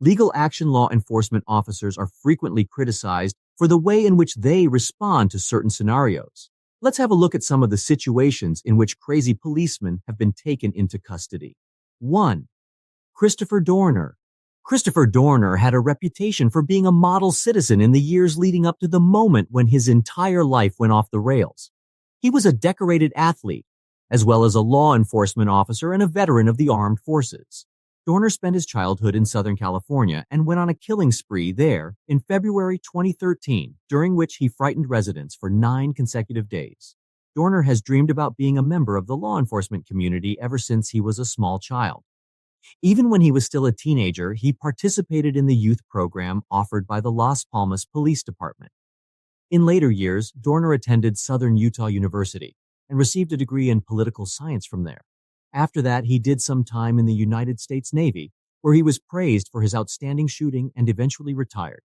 Legal action law enforcement officers are frequently criticized for the way in which they respond to certain scenarios. Let's have a look at some of the situations in which crazy policemen have been taken into custody. 1. Christopher Dorner. Christopher Dorner had a reputation for being a model citizen in the years leading up to the moment when his entire life went off the rails. He was a decorated athlete, as well as a law enforcement officer and a veteran of the armed forces. Dorner spent his childhood in Southern California and went on a killing spree there in February 2013, during which he frightened residents for 9 consecutive days. Dorner has dreamed about being a member of the law enforcement community ever since he was a small child. Even when he was still a teenager, he participated in the youth program offered by the Las Palmas Police Department. In later years, Dorner attended Southern Utah University and received a degree in political science from there. After that, he did some time in the United States Navy, where he was praised for his outstanding shooting and eventually retired.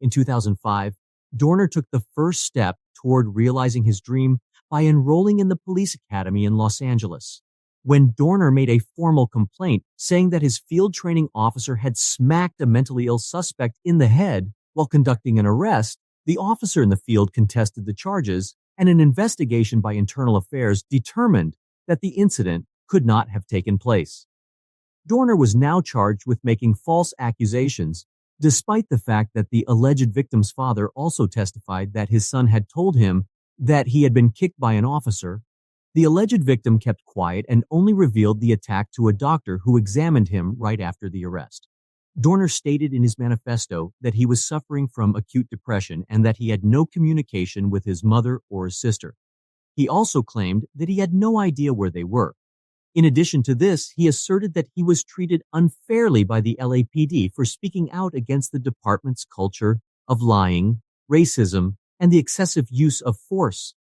In 2005, Dorner took the first step toward realizing his dream by enrolling in the police academy in Los Angeles. When Dorner made a formal complaint saying that his field training officer had smacked a mentally ill suspect in the head while conducting an arrest, the officer in the field contested the charges, and an investigation by Internal Affairs determined that the incident could not have taken place. Dorner was now charged with making false accusations, despite the fact that the alleged victim's father also testified that his son had told him that he had been kicked by an officer. The alleged victim kept quiet and only revealed the attack to a doctor who examined him right after the arrest. Dorner stated in his manifesto that he was suffering from acute depression and that he had no communication with his mother or his sister. He also claimed that he had no idea where they were. In addition to this, he asserted that he was treated unfairly by the LAPD for speaking out against the department's culture of lying, racism, and the excessive use of force.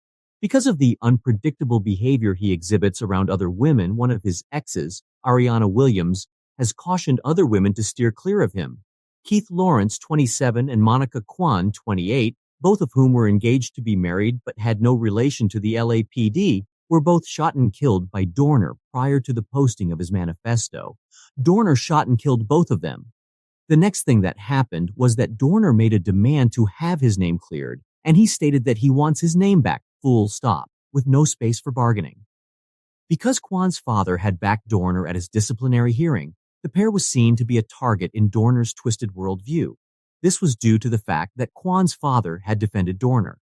Because of the unpredictable behavior he exhibits around other women, one of his exes, Ariana Williams, has cautioned other women to steer clear of him. Keith Lawrence, 27, and Monica Kwan, 28, both of whom were engaged to be married but had no relation to the LAPD, were both shot and killed by Dorner prior to the posting of his manifesto. Dorner shot and killed both of them. The next thing that happened was that Dorner made a demand to have his name cleared, and he stated that he wants his name back, full stop, with no space for bargaining. Because Kwan's father had backed Dorner at his disciplinary hearing, the pair was seen to be a target in Dorner's twisted worldview. This was due to the fact that Kwan's father had defended Dorner.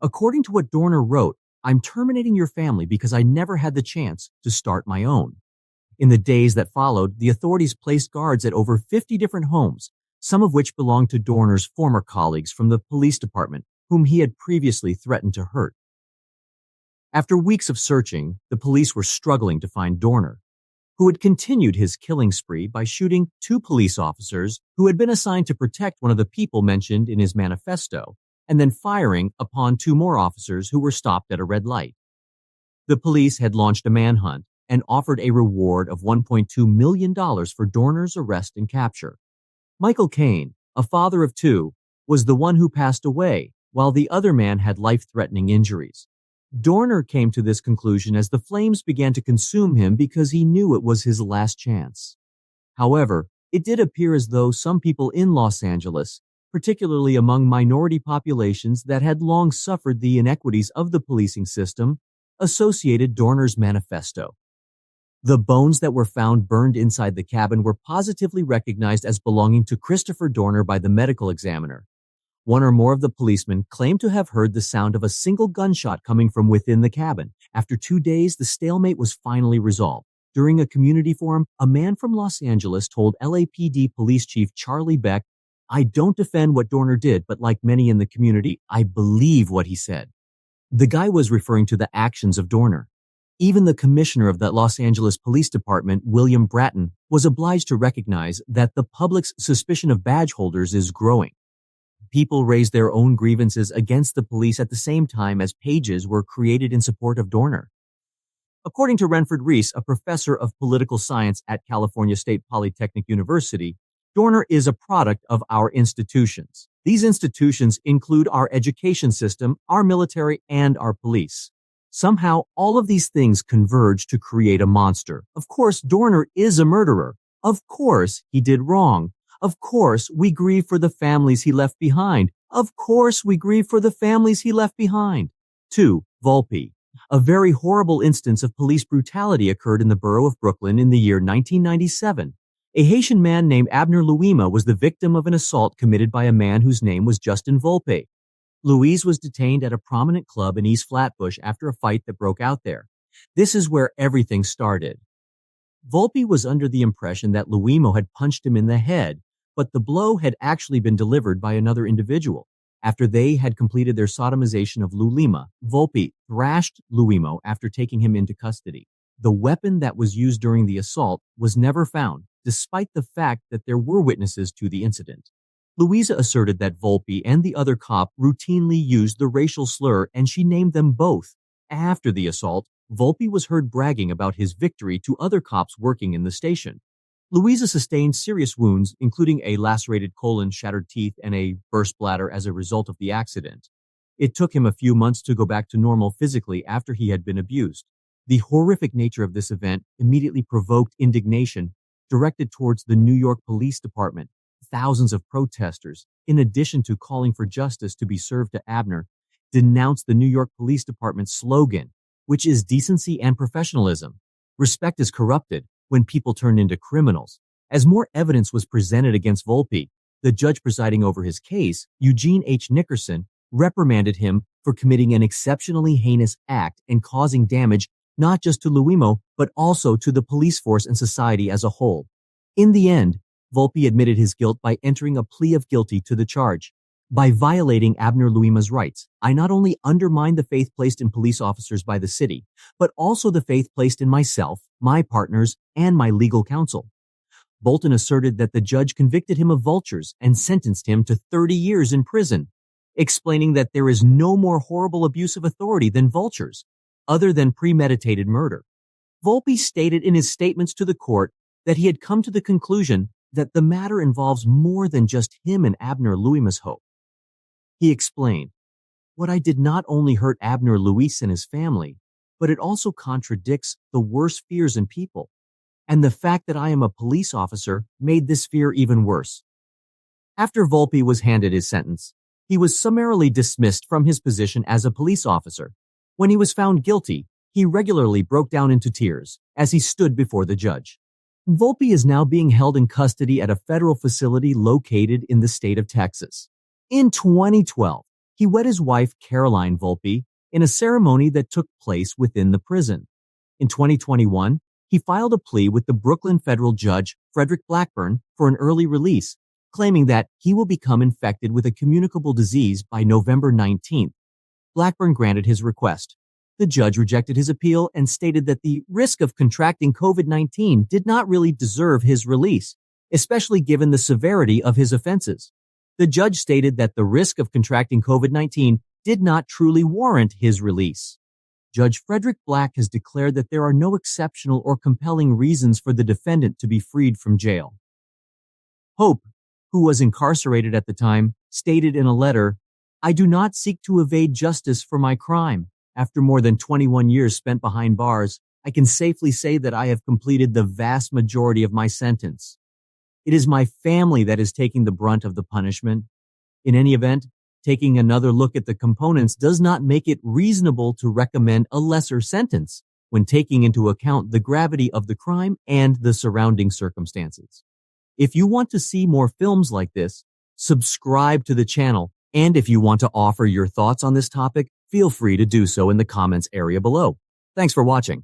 According to what Dorner wrote, "I'm terminating your family because I never had the chance to start my own." In the days that followed, the authorities placed guards at over 50 different homes, some of which belonged to Dorner's former colleagues from the police department, whom he had previously threatened to hurt. After weeks of searching, the police were struggling to find Dorner, who had continued his killing spree by shooting 2 police officers who had been assigned to protect one of the people mentioned in his manifesto, and then firing upon 2 more officers who were stopped at a red light. The police had launched a manhunt and offered a reward of $1.2 million for Dorner's arrest and capture. Michael Caine, a father of 2, was the one who passed away, while the other man had life-threatening injuries. Dorner came to this conclusion as the flames began to consume him because he knew it was his last chance. However, it did appear as though some people in Los Angeles, particularly among minority populations that had long suffered the inequities of the policing system, associated Dorner's manifesto. The bones that were found burned inside the cabin were positively recognized as belonging to Christopher Dorner by the medical examiner. One or more of the policemen claimed to have heard the sound of a single gunshot coming from within the cabin. After 2 days, the stalemate was finally resolved. During a community forum, a man from Los Angeles told LAPD Police Chief Charlie Beck, "I don't defend what Dorner did, but like many in the community, I believe what he said." The guy was referring to the actions of Dorner. Even the commissioner of the Los Angeles Police Department, William Bratton, was obliged to recognize that the public's suspicion of badge holders is growing. People raised their own grievances against the police at the same time as pages were created in support of Dorner. According to Renford Reese, a professor of political science at California State Polytechnic University, Dorner is a product of our institutions. These institutions include our education system, our military, and our police. Somehow, all of these things converge to create a monster. Of course, Dorner is a murderer. Of course, he did wrong. Of course, we grieve for the families he left behind. Of course, we grieve for the families he left behind. 2. Volpe. A very horrible instance of police brutality occurred in the borough of Brooklyn in the year 1997. A Haitian man named Abner Louima was the victim of an assault committed by a man whose name was Justin Volpe. Louise was detained at a prominent club in East Flatbush after a fight that broke out there. This is where everything started. Volpe was under the impression that Louimo had punched him in the head, but the blow had actually been delivered by another individual. After they had completed their sodomization of Louima, Volpe thrashed Louimo after taking him into custody. The weapon that was used during the assault was never found, despite the fact that there were witnesses to the incident. Louisa asserted that Volpe and the other cop routinely used the racial slur, and she named them both. After the assault, Volpe was heard bragging about his victory to other cops working in the station. Louisa sustained serious wounds, including a lacerated colon, shattered teeth, and a burst bladder as a result of the accident. It took him a few months to go back to normal physically after he had been abused. The horrific nature of this event immediately provoked indignation directed towards the New York Police Department. Thousands of protesters, in addition to calling for justice to be served to Abner, denounced the New York Police Department's slogan, which is decency and professionalism. Respect is corrupted when people turn into criminals. As more evidence was presented against Volpe, the judge presiding over his case, Eugene H. Nickerson, reprimanded him for committing an exceptionally heinous act and causing damage not just to Louimo, but also to the police force and society as a whole. In the end, Volpe admitted his guilt by entering a plea of guilty to the charge. By violating Abner Louima's rights, I not only undermined the faith placed in police officers by the city, but also the faith placed in myself, my partners, and my legal counsel. Bolton asserted that the judge convicted him of vultures and sentenced him to 30 years in prison, explaining that there is no more horrible abuse of authority than vultures, other than premeditated murder. Volpe stated in his statements to the court that he had come to the conclusion that the matter involves more than just him and Abner Louima's hope. He explained, "What I did not only hurt Abner Louis and his family, but it also contradicts the worst fears in people. And the fact that I am a police officer made this fear even worse." After Volpe was handed his sentence, he was summarily dismissed from his position as a police officer. When he was found guilty, he regularly broke down into tears as he stood before the judge. Volpe is now being held in custody at a federal facility located in the state of Texas. In 2012, he wed his wife, Caroline Volpe, in a ceremony that took place within the prison. In 2021, he filed a plea with the Brooklyn federal judge, Frederick Blackburn, for an early release, claiming that he will become infected with a communicable disease by November 19th. Blackburn granted his request. The judge rejected his appeal and stated that the risk of contracting COVID-19 did not really deserve his release, especially given the severity of his offenses. The judge stated that the risk of contracting COVID-19 did not truly warrant his release. Judge Frederick Black has declared that there are no exceptional or compelling reasons for the defendant to be freed from jail. Hope, who was incarcerated at the time, stated in a letter, "I do not seek to evade justice for my crime. After more than 21 years spent behind bars, I can safely say that I have completed the vast majority of my sentence. It is my family that is taking the brunt of the punishment. In any event, taking another look at the components does not make it reasonable to recommend a lesser sentence when taking into account the gravity of the crime and the surrounding circumstances." If you want to see more films like this, subscribe to the channel, and if you want to offer your thoughts on this topic, feel free to do so in the comments area below. Thanks for watching.